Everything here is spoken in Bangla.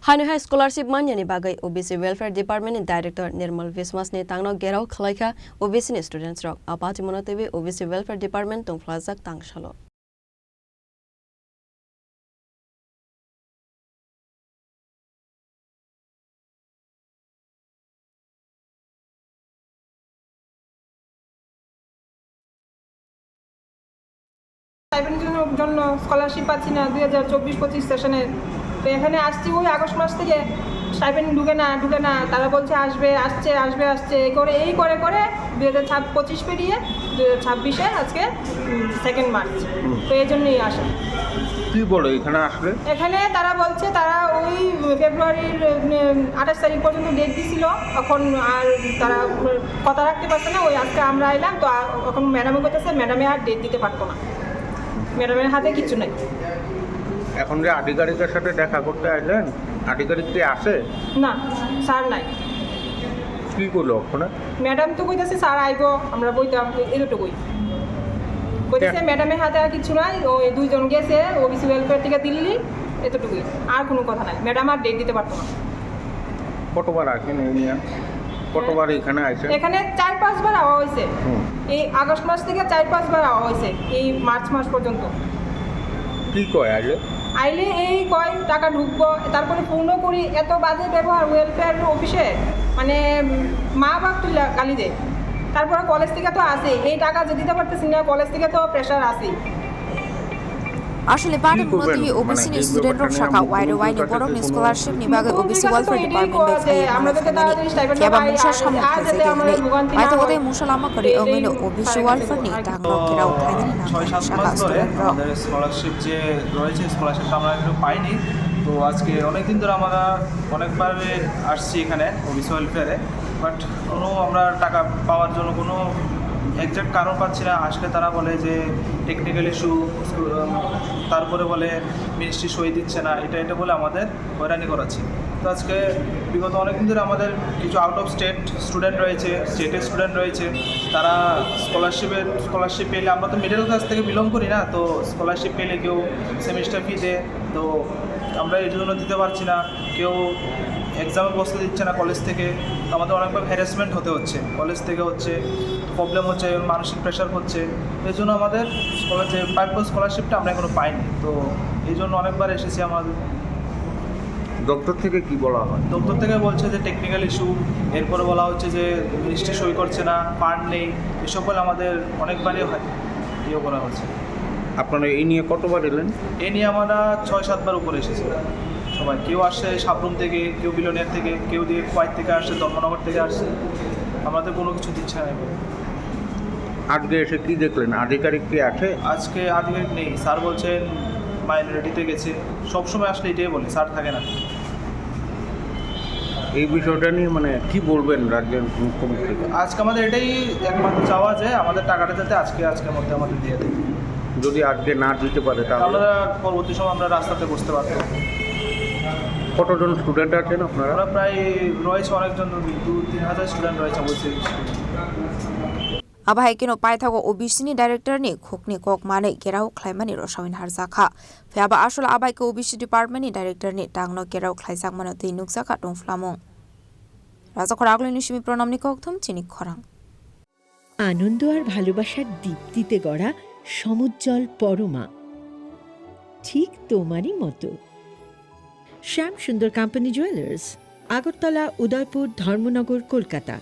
Hanuha scholarship manyani bagai OBC Welfare Department Director Nirmal Viswas ne tangno gerau khlaika OBC students rok apati monotebi OBC Welfare Department tongflajak tangshalo. সাইবেনের জন্য স্কলারশিপ পাচ্ছি না 2024-25 সেশনে। তো এখানে আসছি ওই আগস্ট মাস থেকে স্টাইপেন ঢুকে না তারা বলছে আসবে এই করে 2025 পেরিয়ে 2026-এ আজকে 2 মার্চ। তো এই জন্যই আসা। কি বলে এখানে আসলে? এখানে তারা বলছে তারা ওই ফেব্রুয়ারির 28 তারিখ পর্যন্ত ডেট দিছিল, এখন আর তারা কথা রাখতে পারছে না। ওই আজকে আমরা এলাম, তো এখন ম্যাডামে বলতেছে ম্যাডামে আর ডেট দিতে পারতো না, ম্যাডামের হাতে কিছু নাই। এখন যে আধিকারিকের সাথে দেখা করতে আসলেন, আধিকারিক কি আসে? না, স্যার নাই। কি করলো ওখানে? ম্যাডাম তো কইতাছে স্যার আইবো, আমরা বইতাম এতটুকুই কইতাছে। ম্যাডামের হাতে আর কিছু নাই, ওই দুইজন গেছে ওবিসি ওয়েলফেয়ার থেকে দিল্লি, এতটুকুই, আর কোনো কথা নাই। ম্যাডাম আর ডেট দিতে পারতো না। কতবার আসেন এই নিয়ে? কতবার এখানে আসেন? এখানে 4-5 বার আওয়া হয়েছে। এই আগস্ট মাস থেকে 4-5 বার আওয়া হয়েছে, এই মার্চ মাস পর্যন্ত। কি কয় আইলে এই কয় টাকা ঢুকবো, তারপরে পূর্ণ করি। এত বাজে ব্যবহার ওয়েলফেয়ার অফিসে, মানে মা বাপ তো গালি দেয়। তারপরে কলেজ থেকে তো আসে, এই টাকা যে দিতে পারতেছি না, কলেজ থেকে তো প্রেশার আসে। আসলে পারে মনোদেবী ওবিসি স্টুডেন্ট রক শাখা ওয়াইনি বড় স্কলারশিপ নিবাগে ওবিসি ওয়েলফেয়ার ডিপার্টমেন্ট বে আমাদের কেবা মুশা সামনে থেকে বাইতে মুশালামা করে ওমিনো ওবিসি ওয়েলফেয়ার নি টাংলো কেরাও থাইনি না 6-7 মাস ধরে আমাদের স্কলারশিপ যে রয়েছে, স্কলারশিপটা আমরা একটু পাইনি। তো আজকে অনেকদিন ধরে আমরা অনেকবার আসছি এখানে ওবিসি ওয়েলফেয়ারে, বাট আমরা টাকা পাওয়ার জন্য কোনো এক্সাক্ট কারণ পাচ্ছি না। আসলে তারা বলে যে টেকনিক্যাল ইস্যু, তারপরে বলে মিনিস্ট্রি সই দিচ্ছে না, এটা বলে আমাদের হয়রানি করাচ্ছে। তো আজকে বিগত অনেকদিন ধরে আমাদের কিছু আউট অফ স্টুডেন্ট রয়েছে, স্টেটের স্টুডেন্ট রয়েছে, তারা স্কলারশিপ পেলে, আমরা তো মিডল ক্লাস থেকে বিলং করি না, তো স্কলারশিপ পেলে কেউ সেমিস্টার ফি দেয়, তো আমরা এই জন্য দিতে পারছি না। কেউ এক্সামে বসতে দিচ্ছে না কলেজ থেকে, আমাদের অনেকবার হ্যারাসমেন্ট হচ্ছে, কলেজ থেকে প্রবলেম হচ্ছে, মানসিক প্রেশার হচ্ছে। এই জন্য আমাদের প্রাপ্য স্কলারশিপটা আমরা এখনো পাইনি। তো এই জন্য অনেকবার এসেছি। আমাদের দপ্তর থেকে কি বলা হয়? দপ্তর থেকে বলছে যে টেকনিক্যাল ইস্যু, এরপরে বলা হচ্ছে যে মিনিস্ট্রি সই করছে না, ফান্ড নেই, এসব বলে আমাদের অনেকবারই করা হচ্ছে। আপনারা এই নিয়ে কতবার এলেন? এই নিয়ে আমরা 6-7 বার উপরে এসেছি সবাই। কেউ আসছে সাবরুম থেকে, কেউ বিলোনিয়ার থেকে, কেউ দিয়ে কোয়াইট থেকে আসছে, ধর্মনগর থেকে আসছে। আমাদের কোনো কিছু দিচ্ছে না। আজকে এসে কি দেখলেন? আধিকারিক কি আছে? আজকে আধিকারিক নেই, স্যার বলছেন মাইনরিটিতে গেছে। সবসময় আসলে এটাই বলে, স্যার থাকে না। এই বিষয়টা নিয়ে মানে কি বলবেন রাজ্যের মুখ্যমন্ত্রী? আজকে আমাদের এটাই একমাত্র চাওয়া যে আমাদের টাকাটা যাতে আজকের মধ্যে আমাদের দিয়ে দেয়। যদি আজকে না দিতে পারে তাহলে আমরা পরবর্তী সময় আমরা রাস্তাতে বসতে পারতাম। কতজন স্টুডেন্ট আছেন আপনারা? আমরা প্রায় রয়েছে অনেকজন, 2-3 হাজার স্টুডেন্ট রয়েছে বলছে। আবাহাই কেন পাইথাগো ওবিসিনি ডাইরেক্টর নি খোকনি কক মানে কেরাও খ্লাইমানি রসাউন হারজাখা ফেয়াবা আসলে আবাইকে ওবিসি ডিপার্টমেন্টনি ডাইরেক্টর নি টাংনো কেরাও খ্লাইসাক মানে তুই নুকজাখা টংফ্লামং রাজাখর আগলি নিশমি প্রণামনি ককথম চিনি খরাং। আনন্দ আর ভালোবাসার দীপ্তিতে গড়া সমুজ্জ্বল পরমা, ঠিক তোমারই মতো। শ্যাম সুন্দর কোম্পানি জুয়েলার্স, আগরতলা, উদয়পুর, ধর্মনগর, কলকাতা।